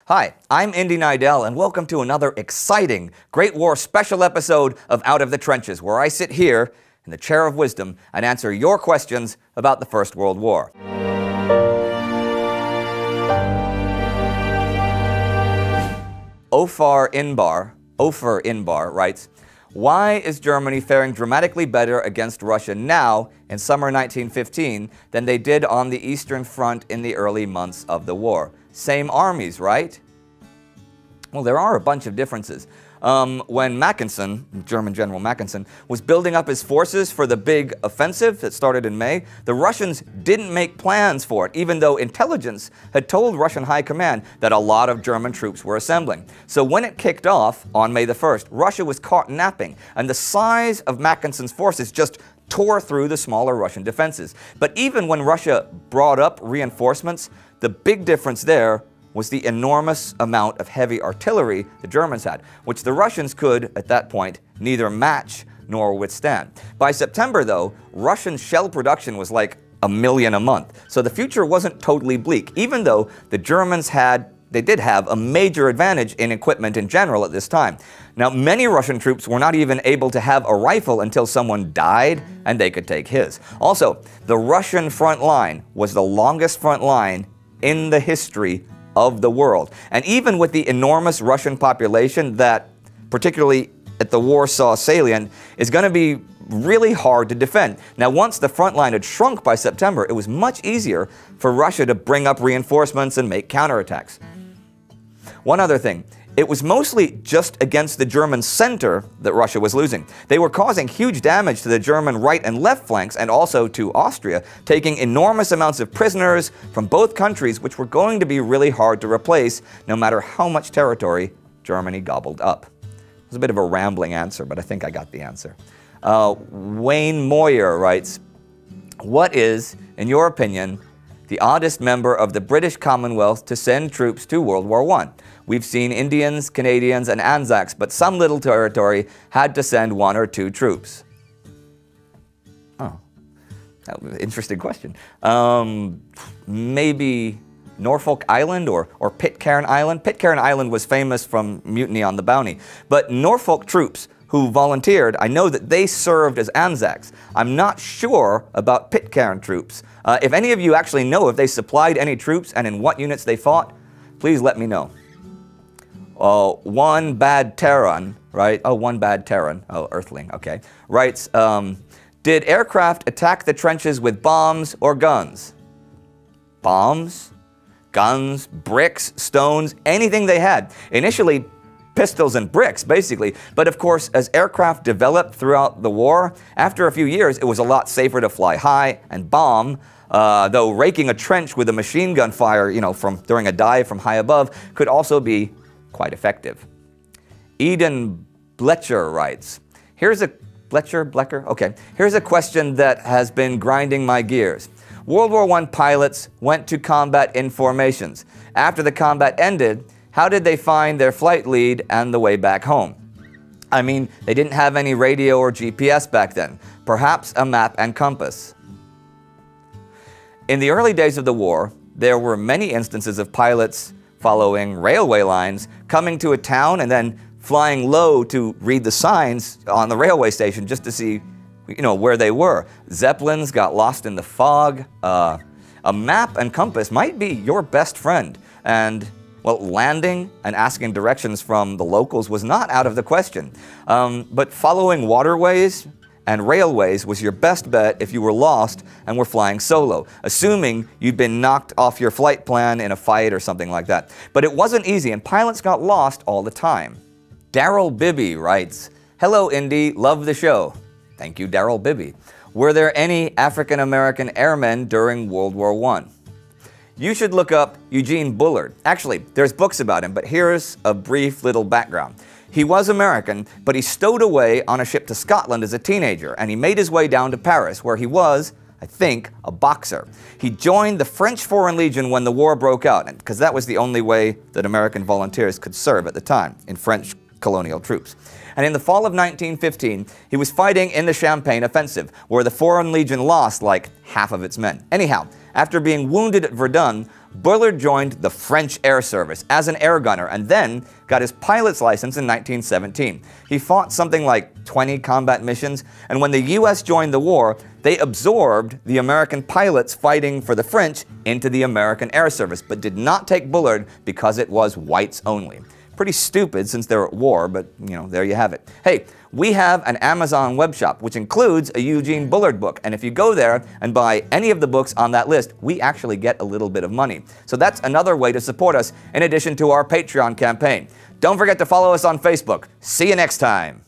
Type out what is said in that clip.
Hi, I'm Indy Neidell, and welcome to another exciting Great War special episode of Out of the Trenches, where I sit here in the chair of wisdom and answer your questions about the First World War. Ofer Inbar writes, why is Germany faring dramatically better against Russia now in summer 1915 than they did on the Eastern Front in the early months of the war? Same armies, right? Well, there are a bunch of differences. When Mackensen, German General Mackensen, was building up his forces for the big offensive that started in May, the Russians didn't make plans for it, even though intelligence had told Russian high command that a lot of German troops were assembling. So when it kicked off on May the 1st, Russia was caught napping, and the size of Mackensen's forces just tore through the smaller Russian defenses. But even when Russia brought up reinforcements, the big difference there was the enormous amount of heavy artillery the Germans had, which the Russians could, at that point, neither match nor withstand. By September, though, Russian shell production was like 1 million a month, so the future wasn't totally bleak, even though the Germans did have a major advantage in equipment in general at this time. Now, many Russian troops were not even able to have a rifle until someone died and they could take his. Also, the Russian front line was the longest front line in the history of the world. And even with the enormous Russian population that, particularly at the Warsaw salient, is going to be really hard to defend. Now, once the front line had shrunk by September, it was much easier for Russia to bring up reinforcements and make counterattacks. One other thing, it was mostly just against the German center that Russia was losing. They were causing huge damage to the German right and left flanks and also to Austria, taking enormous amounts of prisoners from both countries, which were going to be really hard to replace no matter how much territory Germany gobbled up. It was a bit of a rambling answer, but I think I got the answer. Wayne Moyer writes, what is, in your opinion, the oddest member of the British Commonwealth to send troops to World War I? We've seen Indians, Canadians, and Anzacs, but some little territory had to send 1 or 2 troops. Oh, that was an interesting question. Maybe Norfolk Island or Pitcairn Island? Pitcairn Island was famous from Mutiny on the Bounty, but Norfolk troops who volunteered, I know that they served as Anzacs. I'm not sure about Pitcairn troops. If any of you actually know if they supplied any troops and in what units they fought, please let me know. One Bad Terran, right? Oh, One Bad Terran, oh, Earthling, okay, writes, did aircraft attack the trenches with bombs or guns? Bombs, guns, bricks, stones, anything they had. Initially, pistols and bricks, basically. But of course, as aircraft developed throughout the war, after a few years, it was a lot safer to fly high and bomb, though raking a trench with a machine gun fire, during a dive from high above, could also be quite effective. Eden Blecher writes, here's a question that has been grinding my gears. World War I pilots went to combat in formations. After the combat ended, how did they find their flight lead and the way back home? I mean, they didn't have any radio or GPS back then. Perhaps a map and compass. In the early days of the war, there were many instances of pilots following railway lines, coming to a town and then flying low to read the signs on the railway station just to see, where they were. Zeppelins got lost in the fog. A map and compass might be your best friend. And, well, landing and asking directions from the locals was not out of the question. But following waterways and railways was your best bet if you were lost and were flying solo, assuming you'd been knocked off your flight plan in a fight or something like that. But it wasn't easy, and pilots got lost all the time. Daryl Bibby writes, hello Indy, love the show. Thank you, Daryl Bibby. Were there any African-American airmen during World War I? You should look up Eugene Bullard. Actually, there's books about him, but here's a brief little background. He was American, but he stowed away on a ship to Scotland as a teenager, and he made his way down to Paris, where he was, I think, a boxer. He joined the French Foreign Legion when the war broke out, because that was the only way that American volunteers could serve at the time, in French colonial troops. And in the fall of 1915, he was fighting in the Champagne offensive, where the Foreign Legion lost like half of its men. Anyhow, after being wounded at Verdun, Bullard joined the French Air Service as an air gunner and then got his pilot's license in 1917. He fought something like 20 combat missions, and when the US joined the war, they absorbed the American pilots fighting for the French into the American Air Service, but did not take Bullard because it was whites only. Pretty stupid since they're at war, but there you have it. Hey, we have an Amazon web shop which includes a Eugene Bullard book, and if you go there and buy any of the books on that list, we actually get a little bit of money. So that's another way to support us in addition to our Patreon campaign. Don't forget to follow us on Facebook. See you next time.